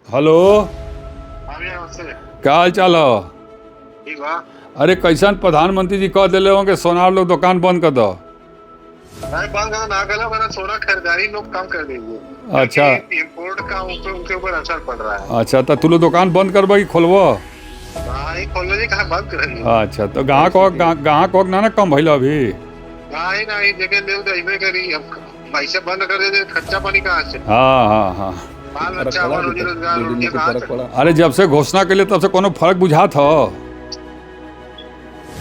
Hello. हाँ भैया नमस्ते। क्या हाल चाल है? ठीक बा। अरे कैसन प्रधानमंत्री जी कह दिले हो कि सोनार लोग दुकान बंद कर दो। भाई बंद करो ना करो, वरना सोना खरीदारी लोग कम कर देंगे। अच्छा। क्योंकि इम्पोर्ट का उनके ऊपर असर पड़ रहा है। अच्छा तो तू लोग दुकान बंद करबो कि खोलबो? हाँ ही खोल लीजिए, कहाँ बंद कर रही अच्छा तो गाहक ना ना कम भइल अभी? हाँ ही ना, ही जगह ले देवे करी। अब पैसे बंद कर देते खर्चा पानी कहाँ से? हाँ हाँ हाँ। बाल बच्चा और रोजी रोजगार उनके कहाँ से? अरे जब से घोषणा के लिए तब से कोनो फर्क बुझात हो?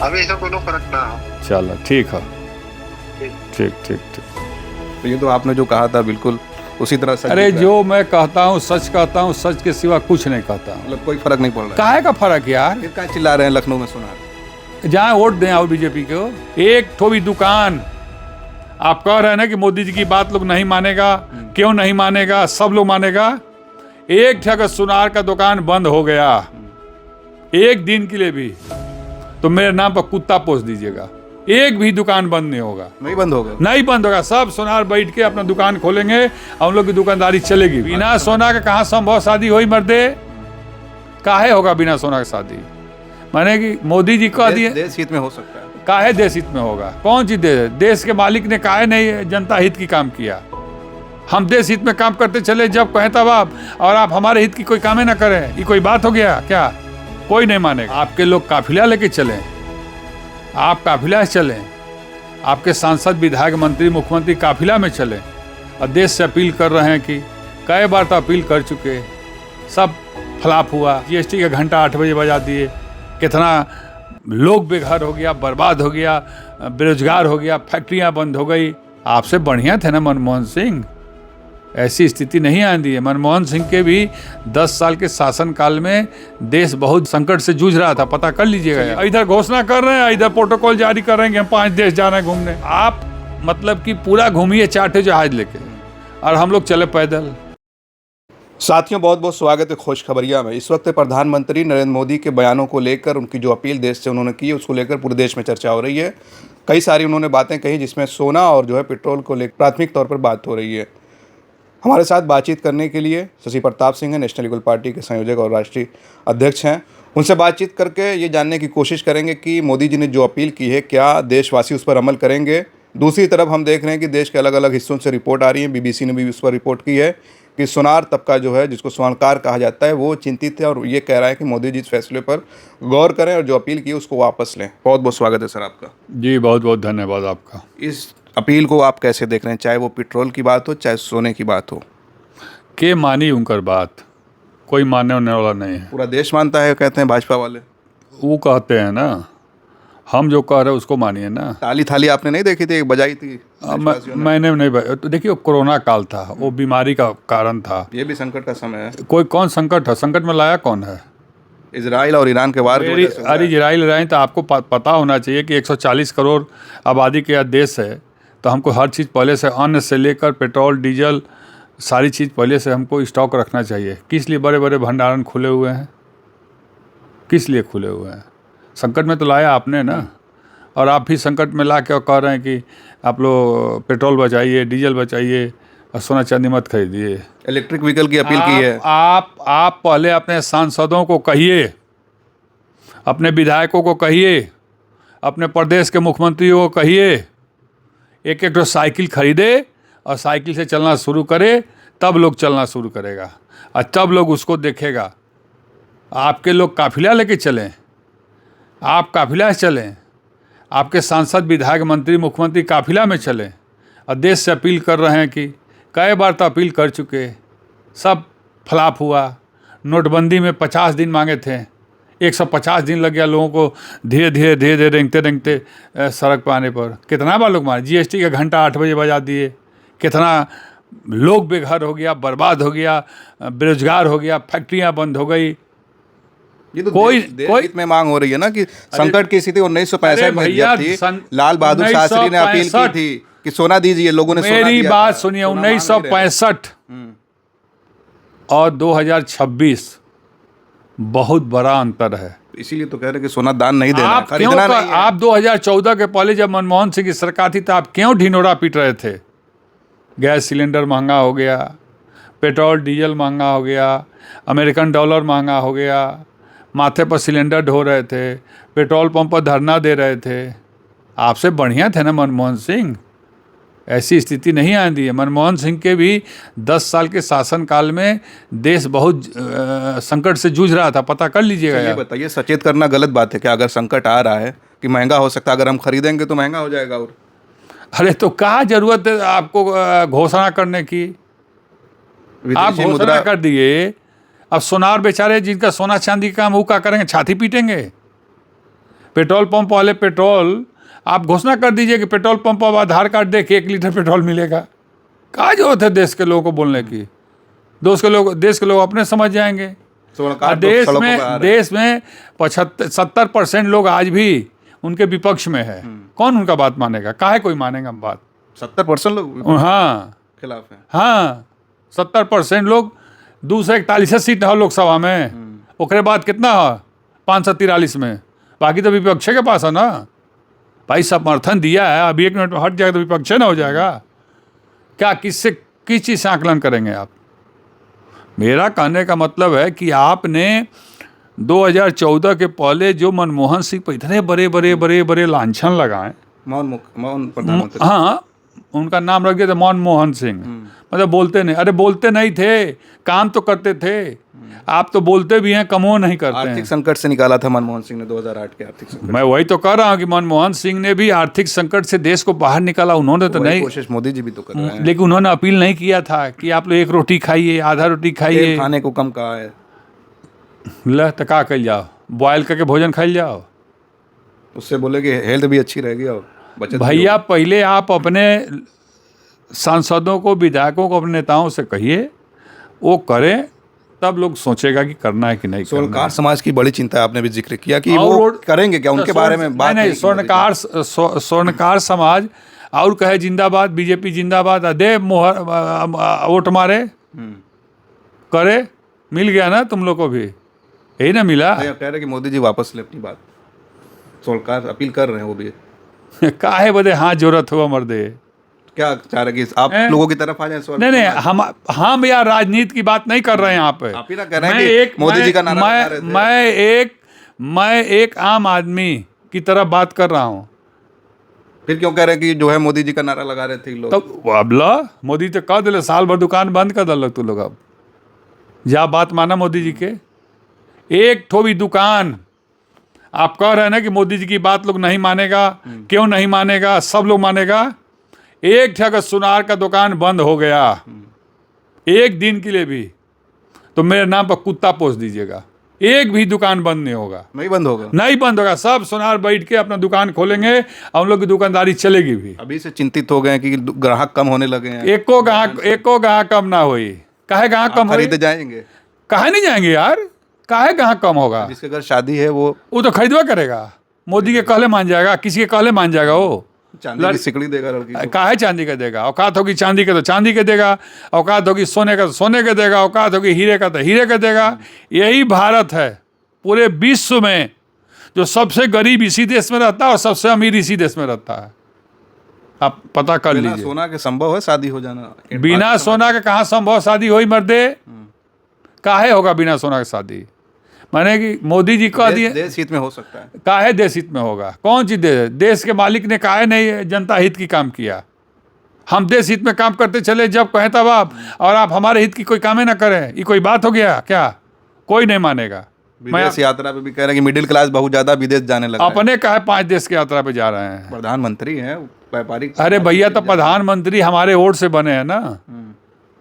अभी ऐसा कोनो फर्क ना हो। चलो ठीक है। ठीक ठीक ठीक। तो ये तो आपने जो कहा था बिल्कुल उसी तरह सच अरे दिख रहा है। जो मैं कहता हूँ सच कहता हूँ, सच के सिवा कुछ नहीं कहता हूँ। मतलब कोई फर्क नहीं पड़ रहा है। काहे का फर्क यार? फिर क्या चिल्ला रहे हैं लखनऊ में सोनार? जहाँ वोट दें आओ बीजेपी को। एक ठो भी दुकान आप कह रहे हैं ना कि मोदी जी की बात लोग नहीं मानेगा, क्यों नहीं मानेगा? सब लोग मानेगा। एक ठग सुनार का दुकान बंद हो गया एक दिन के लिए भी तो मेरे नाम पर कुत्ता पोस दीजिएगा। एक भी दुकान बंद नहीं होगा। नहीं बंद होगा। नहीं बंद होगा। सब सोनार बैठ के अपना दुकान खोलेंगे और हम लोग की दुकानदारी चलेगी। बिना सोना के कहाँ संभव शादी होई मर्दे? काहे होगा बिना सोना के शादी? माने कि मोदी जी कह दिए देश हित में हो सकता है। काहे देश हित में होगा? कौन सी देश के मालिक ने काहे नहीं जनता हित की काम किया? हम देश हित में काम करते चले जब कहें तब आप, और आप हमारे हित की कोई काम ना करें। ये कोई बात हो गया क्या? कोई नहीं मानेगा। आपके लोग काफिला लेके चले, आप काफिला से चलें, आपके सांसद विधायक मंत्री मुख्यमंत्री काफिला में चले और देश से अपील कर रहे हैं कि कई बार तो अपील कर चुके, सब फ्लॉप हुआ। जीएसटी का घंटा 8 बजे बजा दिए, कितना लोग बेघर हो गया, बर्बाद हो गया, बेरोजगार हो गया, फैक्ट्रियां बंद हो गई। आपसे बढ़िया थे ना मनमोहन सिंह। ऐसी स्थिति नहीं आती है। मनमोहन सिंह के भी 10 साल के शासनकाल में देश बहुत संकट से जूझ रहा था, पता कर लीजिएगा। इधर घोषणा कर रहे हैं, इधर प्रोटोकॉल जारी कर रहे हैं कि हम 5 देश जा रहे हैं घूमने। आप मतलब कि पूरा घूमिए 4 जहाज लेके और हम लोग चले पैदल। साथियों बहुत बहुत स्वागत है खुश खबरिया में। इस वक्त प्रधानमंत्री नरेंद्र मोदी के बयानों को लेकर, उनकी जो अपील देश से उन्होंने की है उसको लेकर पूरे देश में चर्चा हो रही है। कई सारी उन्होंने बातें कही जिसमें सोना और जो है पेट्रोल को लेकर प्राथमिक तौर पर बात हो रही है। हमारे साथ बातचीत करने के लिए शशि प्रताप सिंह हैं, नेशनल लीगल पार्टी के संयोजक और राष्ट्रीय अध्यक्ष हैं। उनसे बातचीत करके ये जानने की कोशिश करेंगे कि मोदी जी ने जो अपील की है क्या देशवासी उस पर अमल करेंगे। दूसरी तरफ हम देख रहे हैं कि देश के अलग अलग हिस्सों से रिपोर्ट आ रही है, बीबीसी ने भी उस पर रिपोर्ट की है कि सोनार तबका जो है, जिसको स्वर्णकार कहा जाता है, वो चिंतित है और ये कह रहा है कि मोदी जी इस फैसले पर गौर करें और जो अपील की है उसको वापस लें। बहुत बहुत स्वागत है सर आपका। जी बहुत बहुत धन्यवाद आपका। इस अपील को आप कैसे देख रहे हैं, चाहे वो पेट्रोल की बात हो चाहे सोने की बात हो? के मानी उनकर बात? कोई मानने होने वाला नहीं है। पूरा देश मानता है कहते हैं भाजपा वाले। वो कहते हैं ना, हम जो कह रहे हैं उसको मानिए ना। ताली थाली आपने नहीं देखी थी, बजाई थी देशवासियों ने? मैंने नहीं। तो देखिए कोरोना काल था, वो बीमारी का कारण था। ये भी संकट का समय है। कोई कौन संकट है? संकट में लाया कौन है? इजराइल और ईरान के वार की वजह से हो रहा अरे है। इजराइल रहे तो आपको पता होना चाहिए कि 140 करोड़ आबादी के देश है, तो हमको हर चीज़ पहले से, अन्न से लेकर पेट्रोल डीजल, सारी चीज़ पहले से हमको स्टॉक रखना चाहिए। किस लिए बड़े बड़े भंडारण खुले हुए हैं? किस लिए खुले हुए हैं? संकट में तो लाया आपने ना। और आप भी संकट में ला के कह रहे हैं कि आप लोग पेट्रोल बचाइए, डीजल बचाइए और सोना चांदी मत खरीदिए। इलेक्ट्रिक व्हीकल की अपील की है। आप पहले अपने सांसदों को कहिए, अपने विधायकों को कहिए, अपने प्रदेश के मुख्यमंत्रियों को कहिए, एक एक साइकिल खरीदे और साइकिल से चलना शुरू करे, तब लोग चलना शुरू करेगा और तब लोग उसको देखेगा। आपके लोग काफिला लेके चलें, आप काफिला से चलें, आपके सांसद विधायक मंत्री मुख्यमंत्री काफिला में चलें और देश से अपील कर रहे हैं कि कई बार तो अपील कर चुके, सब फ्लॉप हुआ। नोटबंदी में 50 दिन मांगे थे, 150 दिन लग गया लोगों को धीरे धीरे रेंगते सड़क पर आने पर। कितना बार लोग मारे? जीएसटी का घंटा 8 बजे बजा दिए, कितना लोग बेघर हो गया, बर्बाद हो गया, बेरोजगार हो गया, फैक्ट्रियां बंद हो गई। ये तो कोई देश हित में मांग हो रही है ना कि संकट की स्थिति 1965 में भैया, जब थी, लाल बहादुर शास्त्री ने अपील की थी कि सोना दीजिए, लोगों ने सोना मेरी दिया बात था। सुनिए, सोना मांग नहीं रहे। 1965 और 2026 बहुत बड़ा अंतर है। इसीलिए तो कह रहे हैं कि सोना दान नहीं देना, आप क्यों खरीदना नहीं है। आप 2014 के पहले जब मनमोहन सिंह की सरकार थी तो आप क्यों ढिंढोरा पीट रहे थे? गैस सिलेंडर महंगा हो गया, पेट्रोल डीजल महंगा हो गया, अमेरिकन डॉलर महंगा हो गया, माथे पर सिलेंडर ढो रहे थे, पेट्रोल पंप पर धरना दे रहे थे। आपसे बढ़िया थे ना मनमोहन सिंह, ऐसी स्थिति नहीं आती है। मनमोहन सिंह के भी 10 साल के शासनकाल में देश बहुत संकट से जूझ रहा था, पता कर लीजिएगा ये यार। बताइए, सचेत करना गलत बात है क्या? अगर संकट आ रहा है कि महंगा हो सकता है, अगर हम खरीदेंगे तो महंगा हो जाएगा। और अरे तो क्या जरूरत है आपको घोषणा करने की? आप विदेशी घोषणा मुद्रा कर दिए, अब सोनार बेचारे जिनका सोना चांदी का काम, वो क्या करेंगे? छाती पीटेंगे। पेट्रोल पंप वाले पेट्रोल, आप घोषणा कर दीजिए कि पेट्रोल पंप पर आधार कार्ड दे के 1 लीटर पेट्रोल मिलेगा। क्या जरूरत है देश के लोगों को बोलने की? देश के लोग अपने समझ जाएंगे। स्वर्णकार देश सड़कों पे आ रहे हैं। देश में 70% लोग आज भी उनके विपक्ष में है। कौन उनका बात मानेगा? काहे कोई मानेगा बात? 70% लोग हाँ खिलाफ हैं। हाँ, 70% लोग। 241 सीट हो लोकसभा में, ओकरे बाद कितना हो? 543 में। बाकी तो विपक्ष के पास है ना भाई। समर्थन दिया है, अभी 1 मिनट में हट जाएगा तो विपक्ष ना हो जाएगा क्या? किस चीज़ से आकलन करेंगे आप? मेरा कहने का मतलब है कि आपने 2014 के पहले जो मनमोहन सिंह पर इतने बड़े लांछन लगाए, मौन प्रधानमंत्री। हाँ, उनका नाम रख दिया था मनमोहन सिंह। मतलब बोलते नहीं, अरे बोलते नहीं थे, काम तो करते थे। आप तो बोलते भी हैं, कमो नहीं करते हैं। आर्थिक संकट से निकाला था मनमोहन सिंह ने 2008 के आर्थिक संकट। मैं वही तो कह रहा हूँ कि मनमोहन सिंह ने भी आर्थिक संकट से देश को बाहर निकाला। उन्होंने तो नहीं, कोशिश मोदी जी भी तो कर रहे हैं। लेकिन उन्होंने अपील नहीं किया था कि आप लोग 1 रोटी खाइए, आधा रोटी खाइए। तेल खाने को कम कहा है। ल तो का कल जाओ, बॉयल करके भोजन खाइल जाओ। उससे बोले कि हेल्थ भी अच्छी रहेगी और बचत भी भैया पहले आप अपने सांसदों को, विधायकों को, अपने नेताओं से कहिए, वो करें, तब लोग सोचेगा कि करना है कि नहीं करना है। स्वर्णकार समाज की बड़ी चिंता है, आपने भी जिक्र किया कि और वो करेंगे क्या, उनके बारे में बात नहीं, है कि स्वर्णकार समाज और कहे जिंदाबाद, बीजेपी जिंदाबाद, दे मोहर वोट मारे, करे, मिल गया ना तुम लोग को भी, यही ना मिला? कह रहे कि मोदी जी वापस ले अपनी बात। स्वर्णकार अपील कर रहे हैं वो भी। काहे बदे हाँ जरूरत हुआ मर्दे? क्या चाह रहे कि आप लोगों की तरफ आ जाए? नहीं, हम यार राजनीति की बात नहीं कर रहे हैं यहाँ पे। आप ही ना कह रहे हैं कि मोदी जी का नारा लगा रहे थे। मैं एक आम आदमी की तरफ बात कर रहा हूँ। फिर क्यों कह रहे हैं कि जो है मोदी जी का नारा लगा रहे थे लोग? तब अब ला मोदी तो कह दिले, साल भर दुकान बंद कर दल तू लोग। अब जा बात माना मोदी जी के, एक ठो भी दुकान आप कह रहे हैं ना कि मोदी जी की बात लोग नहीं मानेगा। क्यों नहीं मानेगा? सब लोग मानेगा। एक ठे अगर सुनार का दुकान बंद हो गया 1 दिन के लिए भी, तो मेरे नाम पर कुत्ता पोस दीजिएगा। एक भी दुकान बंद नहीं होगा। नहीं बंद होगा? नहीं बंद होगा। सब सुनार बैठ के अपना दुकान खोलेंगे और उन लोग की दुकानदारी चलेगी भी। अभी से चिंतित हो गए हैं कि ग्राहक कम होने लगे हैं। एको ग्राहक कम ना होई। काहे ग्राहक कम होई? खरीदे जाएंगे? काहे नहीं जाएंगे यार? काहे ग्राहक कम होगा? जिसके घर शादी है वो तो खरीदवा करेगा। मोदी के कहले मान जाएगा, किसी के कहले मान जाएगा? वो चांदी की सिकड़ी देगा लड़की को। काहे चांदी का देगा? औकात होगी चांदी के तो चांदी के देगा, औकात होगी सोने का तो सोने के देगा, औकात होगी हीरे का तो हीरे का देगा। यही भारत है। पूरे विश्व में जो सबसे गरीब इसी देश में रहता है और सबसे अमीर इसी देश में रहता है। आप पता कर बिना लीजिए। सोना के संभव है शादी हो जाना? बिना सोना के कहाँ संभव शादी होई मर्दे? काहे होगा बिना सोना के शादी? माने कि मोदी जी कह दिए देश हित में हो सकता है। काहे देश हित में होगा? कौन चीज देश के मालिक ने काहे नहीं जनता हित की काम किया? हम देश हित में काम करते चले जब कहें तब आप, और आप हमारे हित की कोई कामें ना करें, ये कोई बात हो गया क्या? कोई नहीं मानेगा। विदेश यात्रा पे भी कह रहे हैं कि मिडिल क्लास बहुत ज्यादा विदेश जाने लगा है। अपने काहे 5 देश की यात्रा पे जा रहे हैं? प्रधानमंत्री हैं, व्यापारिक। अरे भैया, तो प्रधानमंत्री हमारे वोट से बने हैं ना।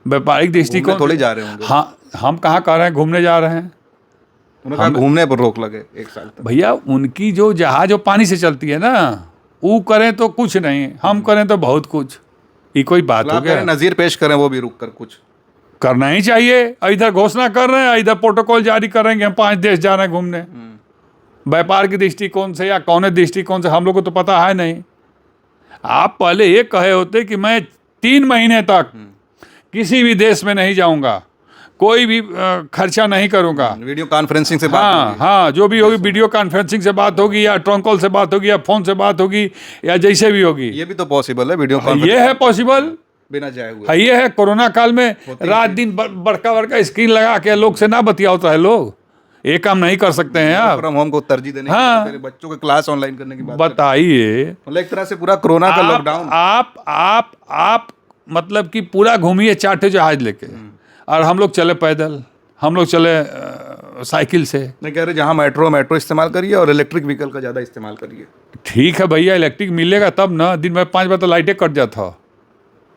व्यापारिक दृष्टिकोण थोड़ी जा रहे होंगे। हाँ, हम कहाँ कह रहे हैं घूमने जा रहे हैं? उन्होंने कहा घूमने पर रोक लगे 1 साल तक। भैया उनकी जो जहाज जो पानी से चलती है ना, वो करें तो कुछ नहीं, हम करें तो बहुत कुछ। ये कोई बात हो गया? नजीर पेश करें वो भी रुक कर कुछ करना ही चाहिए। इधर घोषणा कर रहे हैं, इधर प्रोटोकॉल जारी करेंगे, हम 5 देश जा रहे हैं घूमने। व्यापार के दृष्टिकोण से या कौन दृष्टिकोण से हम लोग को तो पता है नहीं। आप पहले ये कहे होते कि मैं 3 महीने तक किसी भी देश में नहीं जाऊंगा, कोई भी खर्चा नहीं करूंगा। वीडियो कॉन्फ्रेंसिंग से बात हाँ होगी। हाँ, जो भी होगी वीडियो कॉन्फ्रेंसिंग से बात होगी, या ट्रंक कॉल से बात होगी, या फोन से बात होगी, या जैसे भी होगी। ये भी तो पॉसिबल है वीडियो ये है पॉसिबल। बिना जाए हुए। है ये है कोरोना काल में रात दिन बड़का बड़का स्क्रीन लगा के लोग से ना बतिया होता है, लोग ये काम नहीं कर सकते हैं आप। फ्रॉम होम को तरजीह देने हाँ। की, बच्चों के क्लास ऑनलाइन करने की बात बताइए, मतलब एक तरह से पूरा कोरोना का लॉकडाउन। आप मतलब कि पूरा घूमिए चाटे जहाज लेके, और हम लोग चले पैदल, हम लोग चले साइकिल से। मैं कह रहे जहाँ मेट्रो इस्तेमाल करिए और इलेक्ट्रिक व्हीकल का ज़्यादा इस्तेमाल करिए। ठीक है भैया, इलेक्ट्रिक मिलेगा तब ना, दिन में 5 बार तो लाइटें कट जाता।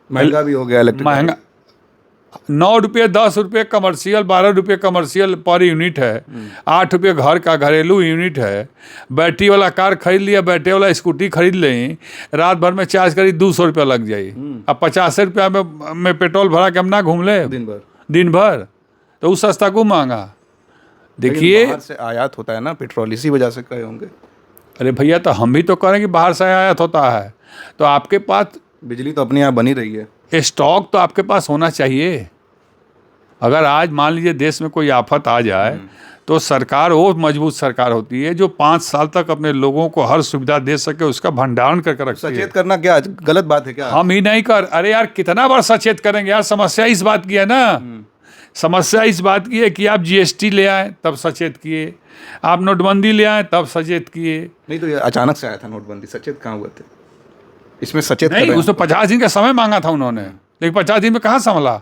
महंगा भी हो गया इलेक्ट्रिक। महंगा 9 रुपये 10 रुपये कमर्शियल, 12 रुपये कमर्शियल पर यूनिट है, 8 रुपये घर का घरेलू यूनिट है। बैटरी वाला कार खरीद लिया, बैटरी वाला स्कूटी खरीद लें, रात भर में चार्ज करी 200 रुपया लग जाई। अब 50 रुपया में पेट्रोल भरा के हम ना घूम ले दिन भर, तो उस सस्ता को महंगा। देखिए बाहर से आयात होता है ना पेट्रोल, इसी वजह से कहे होंगे। अरे भैया, तो हम भी तो करें कि बाहर से आयात होता है, तो आपके पास बिजली तो अपने यहाँ बनी रही है, स्टॉक तो आपके पास होना चाहिए। अगर आज मान लीजिए देश में कोई आफत आ जाए तो सरकार वो मजबूत सरकार होती है जो 5 साल तक अपने लोगों को हर सुविधा दे सके, उसका भंडारण करके रखती है। सचेत करना क्या गलत बात है क्या? हम ही नहीं कर, अरे यार कितना बार सचेत करेंगे यार। समस्या इस बात की है ना, समस्या इस बात की है कि आप जीएसटी ले आए तब सचेत किए, आप नोटबंदी ले आए तब सचेत किए। नहीं तो ये अचानक से आया था नोटबंदी, सचेत कहाँ हुए थे? इसमें सचेत नहीं, उसमें 50 दिन का समय मांगा था उन्होंने, लेकिन 50 दिन में कहाँ संभला,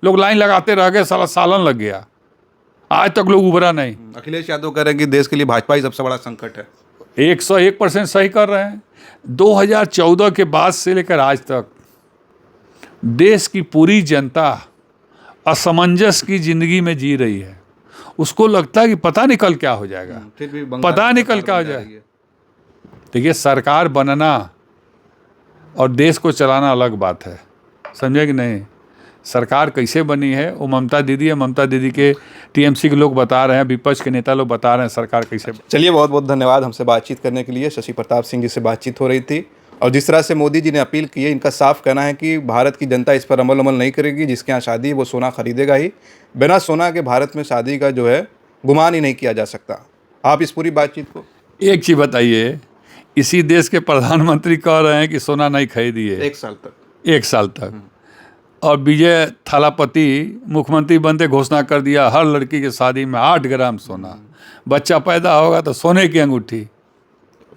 लोग लाइन लगाते रह गए, सालन लग गया, आज तक लोग उभरा नहीं। अखिलेश यादव कह रहे हैं कि देश के लिए भाजपा ही सबसे बड़ा संकट है। 101% सही कर रहे हैं। 2014 के बाद से लेकर आज तक देश की पूरी जनता असमंजस की जिंदगी में जी रही है। उसको लगता है कि पता नहीं कल क्या हो जाएगा, फिर भी पता नहीं कल क्या हो जाएगा। देखिए, सरकार बनना और देश को चलाना अलग बात है, समझे कि नहीं। सरकार कैसे बनी है वो ममता दीदी है, ममता दीदी के टीएमसी के लोग बता रहे हैं, विपक्ष के नेता लोग बता रहे हैं सरकार कैसे। चलिए, बहुत बहुत धन्यवाद हमसे बातचीत करने के लिए। शशि प्रताप सिंह जी से बातचीत हो रही थी, और जिस तरह से मोदी जी ने अपील की है, इनका साफ कहना है कि भारत की जनता इस पर अमल नहीं करेगी। जिसके यहाँ शादी है वो सोना खरीदेगा ही, बिना सोना के भारत में शादी का जो है गुमान ही नहीं किया जा सकता। आप इस पूरी बातचीत को एक चीज़ बताइए, इसी देश के प्रधानमंत्री कह रहे हैं कि सोना नहीं खरीदिए 1 साल तक, 1 साल तक, और विजय थालापति मुख्यमंत्री बनते घोषणा कर दिया हर लड़की की शादी में 8 ग्राम सोना, बच्चा पैदा होगा तो सोने की अंगूठी।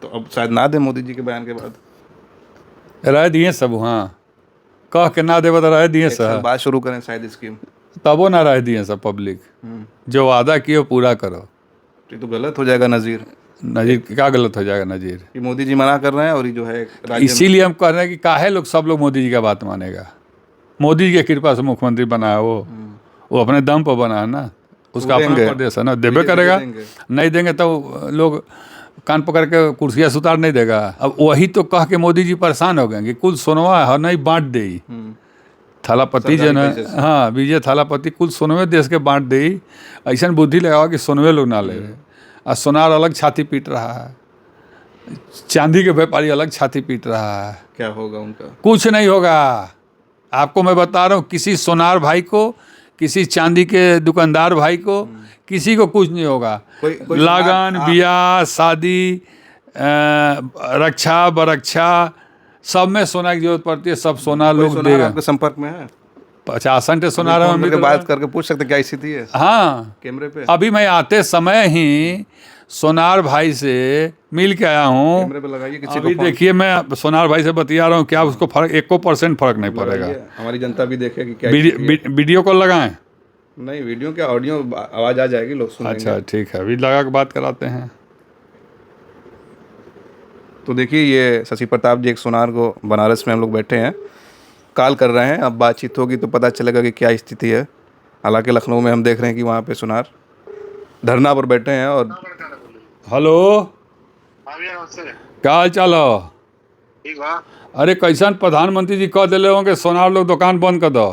तो अब शायद ना दे मोदी जी के बयान के बाद, रह दिए सब, हाँ कह के ना देव तो रह दिए सब, बात शुरू करें शायद स्कीम, तबो ना रह दिए सब। पब्लिक जो वादा किए पूरा करो। ये तो गलत हो जाएगा नज़ीर। नजीर क्या गलत हो जाएगा नजीर? कि मोदी जी मना कर रहे हैं और ये जो है राज्य इसीलिए हम कह रहे हैं कि काहे लोग सब लोग मोदी जी का बात मानेगा। मोदी जी की कृपा से मुख्यमंत्री बना है, वो अपने दम पर बना है ना, उसका अपना प्रदेश है ना, देवे करेगा। नहीं देंगे तो लोग कान पकड़ के कुर्सियाँ सुतार नहीं देगा। अब वही तो कह के मोदी जी परेशान हो गए कि कुल सोनवा है नहीं बांट दे। थालापति जो है, हाँ विजय थालापति कुल सोनवे देश के बांट दे, ऐसा बुद्धि लगाओ कि सोनवे लोग ना ले। और सोनार अलग छाती पीट रहा है, चांदी के व्यापारी अलग छाती पीट रहा है। क्या होगा उनका? कुछ नहीं होगा। आपको मैं बता रहा हूँ, किसी सोनार भाई को, किसी चांदी के दुकानदार भाई को, किसी को कुछ नहीं होगा। लगन, ब्याह, शादी, रक्षा बरक्षा सब में सोना की जरूरत पड़ती है। सब सोना लोग देगा। आपके संपर्क में है 50 सोनार में बात करके पूछ सकते क्या स्थिति है? हाँ, कैमरे पे अभी मैं आते समय ही सोनार भाई से मिल के आया हूँ। अभी देखिए, मैं सोनार भाई से बतिया रहा हूँ, क्या उसको फर्क 1% फर्क नहीं पड़ेगा। हमारी जनता भी देखे कि क्या वीडियो कॉल लगाएं। नहीं, वीडियो क्या, ऑडियो आवाज़ आ जाएगी, लोग सुनेंगे। अच्छा ठीक है, अभी लगा के बात कराते हैं। तो देखिए, ये शशि प्रताप जी एक सोनार को बनारस में हम लोग बैठे हैं, कॉल कर रहे हैं। अब बातचीत होगी तो पता चलेगा कि क्या स्थिति है। हालांकि लखनऊ में हम देख रहे हैं कि वहाँ पे सोनार धरना पर बैठे हैं। और हेलो, क्या हाल चाल हो? ठीक बा। अरे कैसन प्रधानमंत्री जी कह दिले होंगे सोनार लोग दुकान बंद कर दो।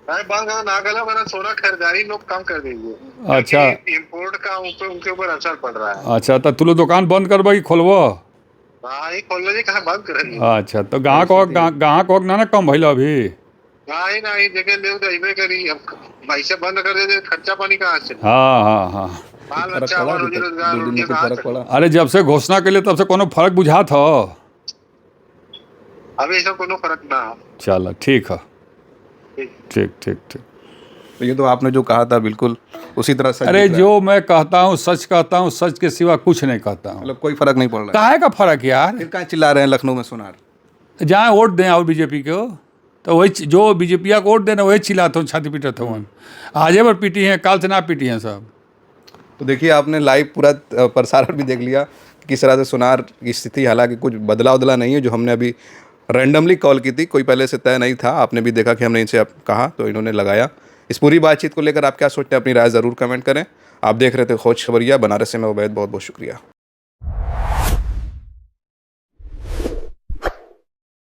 बंद ना करा, मेरा सोना खरीदारी लोग कम कर देंगे। अच्छा, इंपोर्ट का उनके ऊपर असर पड़ रहा है। अच्छा, तो तू लोग दुकान बंद करबो कि खोलबो? खोल जी, कहाँ बंद करेंगे? अच्छा, तो गाहक ना कम भइल अभी? नहीं जगह ले तो करी, अब भाई से बंद कर दे, खर्चा पानी कहाँ से? हाँ। अरे जब से घोषणा के लिए तब से कोनो फर्क बुझात हो? अभी ऐसा कोनो फर्क ना हो। चलो ठीक है, ठीक। ठीक ठीक ठीक। तो ये तो आपने जो कहा था बिल्कुल उसी तरह सच अरे दिख रहा है। जो मैं कहता हूँ सच कहता हूँ, सच के सिवा कुछ नहीं कहता हूँ। मतलब कोई फर्क नहीं पड़ रहा है। काहे का फर्क यार, फिर कहाँ चिल्ला रहे हैं लखनऊ में सोनार? जहाँ वोट दें और बीजेपी को, तो वही जो बीजेपी को वोट देना वही चिल्लाते हो, छाती पीटते हो। आज पर पीटी हैं, काल से ना पीटी हैं सब। तो देखिए आपने लाइव पूरा प्रसारण भी देख लिया कि किस तरह से सोनार की स्थिति, हालांकि कुछ बदला उदला नहीं है, जो हमने अभी रैंडमली कॉल की थी, कोई पहले से तय नहीं था। आपने भी देखा कि हमने इनसे कहा तो इन्होंने लगाया। इस पूरी बातचीत को लेकर आप क्या सोचते हैं, अपनी राय ज़रूर कमेंट करें। आप देख रहे थे खोज खबरिया, बनारस से मैं उबैद, बहुत बहुत शुक्रिया।